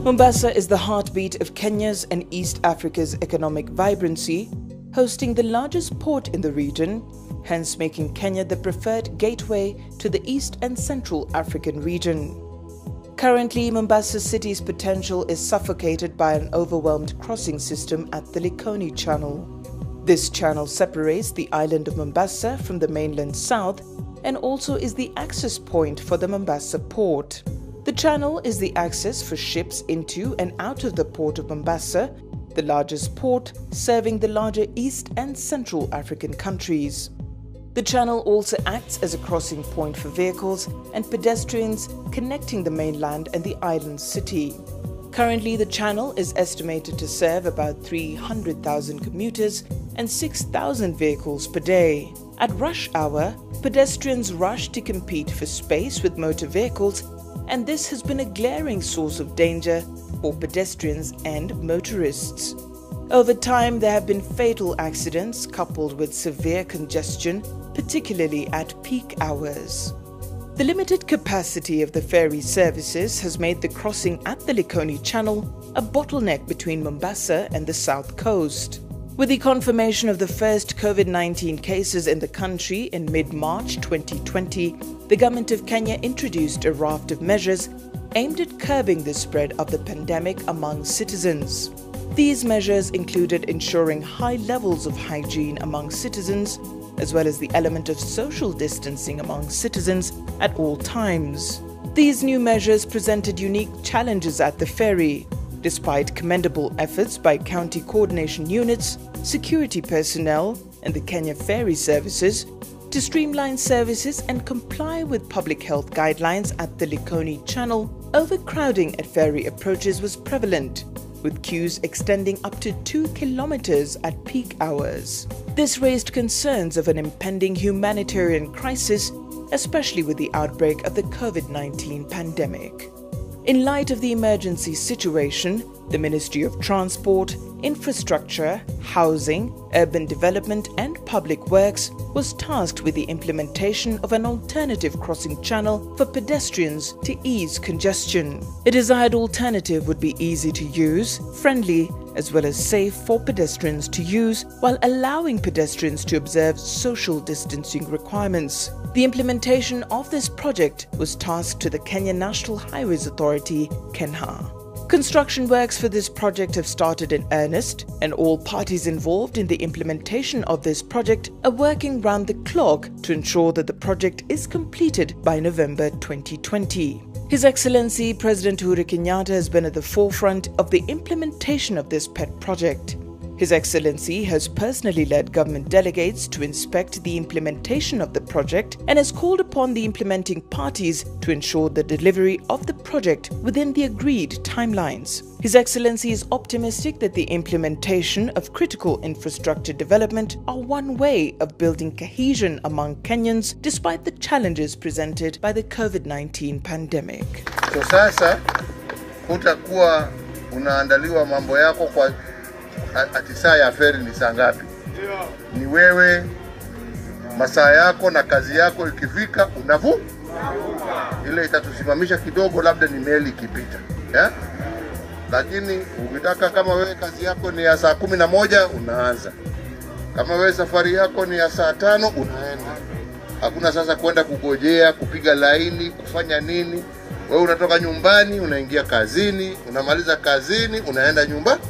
Mombasa is the heartbeat of Kenya's and East Africa's economic vibrancy, hosting the largest port in the region, hence making Kenya the preferred gateway to the East and Central African region. Currently, Mombasa City's potential is suffocated by an overwhelmed crossing system at the Likoni Channel. This channel separates the island of Mombasa from the mainland south and also is the access point for the Mombasa port. The channel is the access for ships into and out of the port of Mombasa, the largest port serving the larger East and Central African countries. The channel also acts as a crossing point for vehicles and pedestrians connecting the mainland and the island city. Currently, the channel is estimated to serve about 300,000 commuters and 6,000 vehicles per day. At rush hour, pedestrians rush to compete for space with motor vehicles, and this has been a glaring source of danger for pedestrians and motorists. Over time, there have been fatal accidents coupled with severe congestion, particularly at peak hours. The limited capacity of the ferry services has made the crossing at the Likoni Channel a bottleneck between Mombasa and the south coast. With the confirmation of the first COVID-19 cases in the country in mid-March 2020, the government of Kenya introduced a raft of measures aimed at curbing the spread of the pandemic among citizens. These measures included ensuring high levels of hygiene among citizens, as well as the element of social distancing among citizens at all times. These new measures presented unique challenges at the ferry, despite commendable efforts by county coordination units, security personnel, and the Kenya Ferry Services to streamline services and comply with public health guidelines at the Likoni Channel. Overcrowding at ferry approaches was prevalent, with queues extending up to 2 kilometers at peak hours. This raised concerns of an impending humanitarian crisis, especially with the outbreak of the COVID-19 pandemic. In light of the emergency situation, the Ministry of Transport, Infrastructure, Housing, Urban Development and Public Works was tasked with the implementation of an alternative crossing channel for pedestrians to ease congestion. A desired alternative would be easy to use, friendly, as well as safe for pedestrians to use, while allowing pedestrians to observe social distancing requirements. The implementation of this project was tasked to the Kenya National Highways Authority, KENHA. Construction works for this project have started in earnest, and all parties involved in the implementation of this project are working round the clock to ensure that the project is completed by November 2020. His Excellency President Uhuru Kenyatta has been at the forefront of the implementation of this pet project. His Excellency has personally led government delegates to inspect the implementation of the project and has called upon the implementing parties to ensure the delivery of the project within the agreed timelines. His Excellency is optimistic that the implementation of critical infrastructure development are one way of building cohesion among Kenyans despite the challenges presented by the COVID-19 pandemic. So sasa utakuwa unaandaliwa mambo yako kwa ati saa ya ferry ni saa ngapi? Ni wewe masaa yako na kazi yako ikifika unavuka. Ile itatusimamisha kidogo labda ni meli ikipita. Lakini ukitaka kama wewe kazi yako ni ya saa 11 unaanza. Kama wewe safari yako ni ya saa 5 unaenda. Hakuna sasa kwenda kugojea, kupiga laini, kufanya nini. Wewe unatoka nyumbani, unaingia kazini, unamaliza kazini, unaenda nyumbani.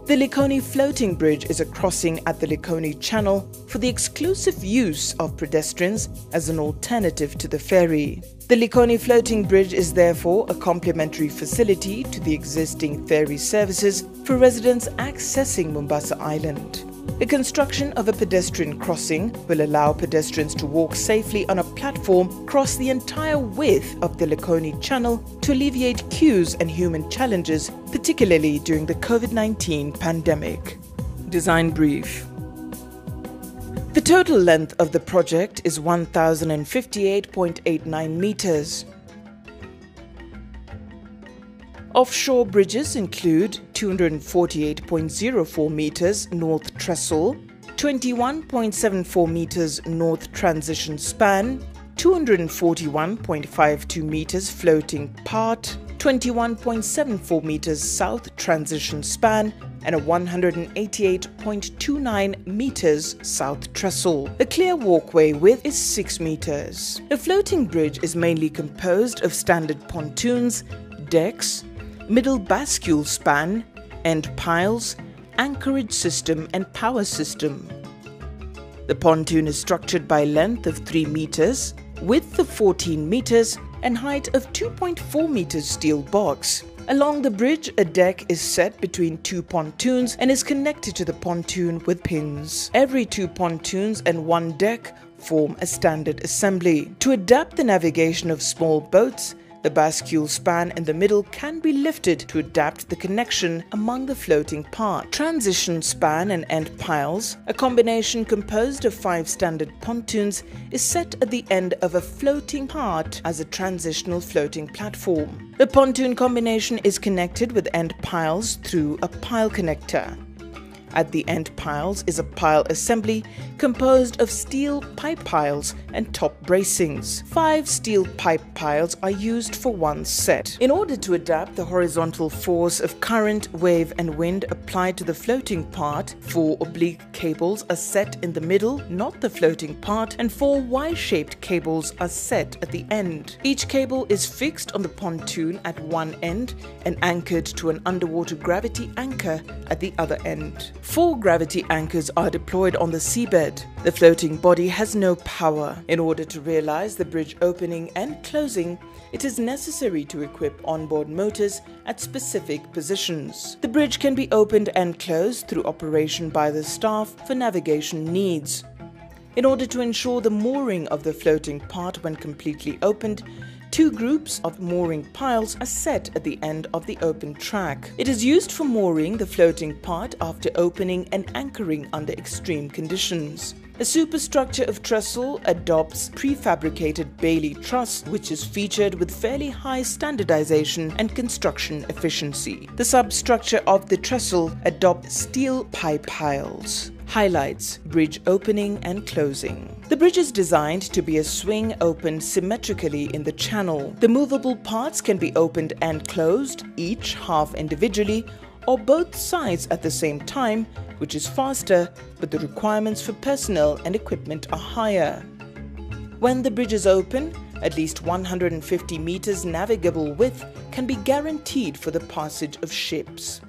The Likoni floating bridge is a crossing at the Likoni Channel for the exclusive use of pedestrians as an alternative to the ferry. The Likoni floating bridge is therefore a complementary facility to the existing ferry services for residents accessing Mombasa Island. The construction of a pedestrian crossing will allow pedestrians to walk safely on a platform across the entire width of the Likoni Channel to alleviate queues and human challenges, particularly during the COVID-19 pandemic. Design brief. The total length of the project is 1,058.89 meters. Offshore bridges include 248.04 meters north trestle, 21.74 meters north transition span, 241.52 meters floating part, 21.74 meters south transition span, and a 188.29 meters south trestle. The clear walkway width is 6 meters. The floating bridge is mainly composed of standard pontoons, decks, middle bascule span, end piles, anchorage system and power system. The pontoon is structured by length of 3 meters, width of 14 meters, and height of 2.4 meters steel box. Along the bridge, a deck is set between 2 pontoons and is connected to the pontoon with pins. Every 2 pontoons and 1 deck form a standard assembly. To adapt the navigation of small boats, the bascule span in the middle can be lifted to adapt the connection among the floating part. Transition span and end piles, a combination composed of 5 standard pontoons, is set at the end of a floating part as a transitional floating platform. The pontoon combination is connected with end piles through a pile connector. At the end piles is a pile assembly composed of steel pipe piles and top bracings. 5 steel pipe piles are used for one set. In order to adapt the horizontal force of current, wave and wind applied to the floating part, 4 oblique cables are set in the middle, not the floating part, and 4 Y-shaped cables are set at the end. Each cable is fixed on the pontoon at one end and anchored to an underwater gravity anchor at the other end. 4 gravity anchors are deployed on the seabed. The floating body has no power. In order to realize the bridge opening and closing, it is necessary to equip onboard motors at specific positions. The bridge can be opened and closed through operation by the staff for navigation needs. In order to ensure the mooring of the floating part when completely opened, 2 groups of mooring piles are set at the end of the open track. It is used for mooring the floating part after opening and anchoring under extreme conditions. A superstructure of trestle adopts prefabricated Bailey truss, which is featured with fairly high standardization and construction efficiency. The substructure of the trestle adopts steel pipe piles. Highlights: bridge opening and closing. The bridge is designed to be a swing opened symmetrically in the channel. The movable parts can be opened and closed, each half individually, or both sides at the same time, which is faster, but the requirements for personnel and equipment are higher. When the bridge is open, at least 150 meters navigable width can be guaranteed for the passage of ships.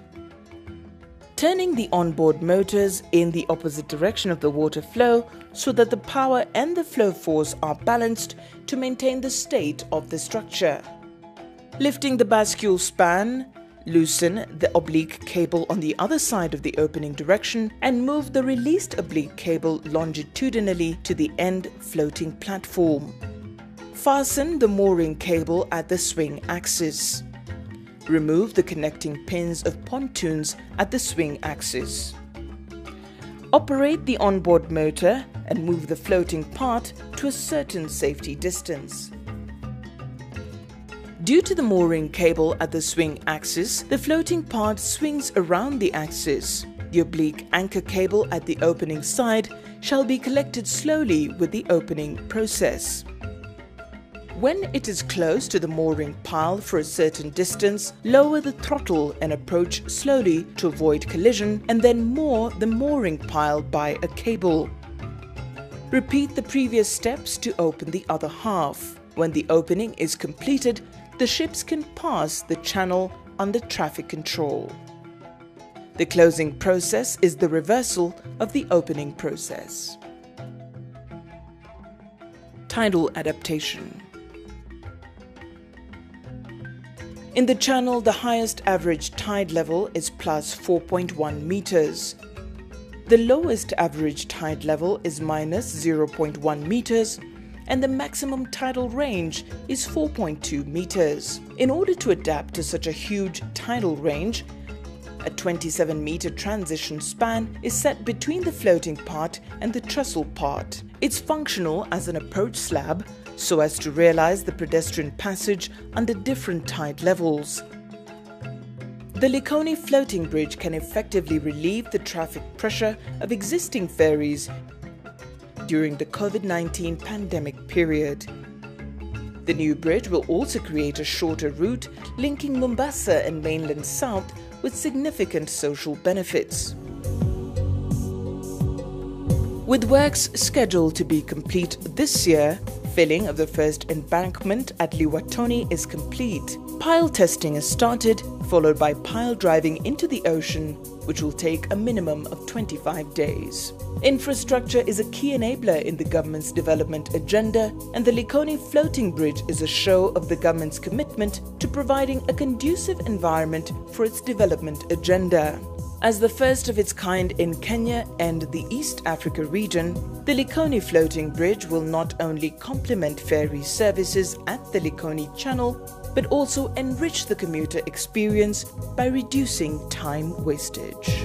Turning the onboard motors in the opposite direction of the water flow so that the power and the flow force are balanced to maintain the state of the structure. Lifting the bascule span, loosen the oblique cable on the other side of the opening direction and move the released oblique cable longitudinally to the end floating platform. Fasten the mooring cable at the swing axis. Remove the connecting pins of pontoons at the swing axis. Operate the onboard motor and move the floating part to a certain safety distance. Due to the mooring cable at the swing axis, the floating part swings around the axis. The oblique anchor cable at the opening side shall be collected slowly with the opening process. When it is close to the mooring pile for a certain distance, lower the throttle and approach slowly to avoid collision, and then moor the mooring pile by a cable. Repeat the previous steps to open the other half. When the opening is completed, the ships can pass the channel under traffic control. The closing process is the reversal of the opening process. Tidal adaptation. In the channel, the highest average tide level is plus 4.1 meters. The lowest average tide level is minus 0.1 meters, and the maximum tidal range is 4.2 meters. In order to adapt to such a huge tidal range, a 27-meter transition span is set between the floating part and the trestle part. It's functional as an approach slab so as to realize the pedestrian passage under different tide levels. The Likoni floating bridge can effectively relieve the traffic pressure of existing ferries during the COVID-19 pandemic period. The new bridge will also create a shorter route linking Mombasa and mainland South with significant social benefits. With works scheduled to be complete this year, filling of the first embankment at Likoni is complete. Pile testing has started, followed by pile driving into the ocean, which will take a minimum of 25 days. Infrastructure is a key enabler in the government's development agenda, and the Likoni floating bridge is a show of the government's commitment to providing a conducive environment for its development agenda. As the first of its kind in Kenya and the East Africa region, the Likoni floating bridge will not only complement ferry services at the Likoni Channel, but also enrich the commuter experience by reducing time wastage.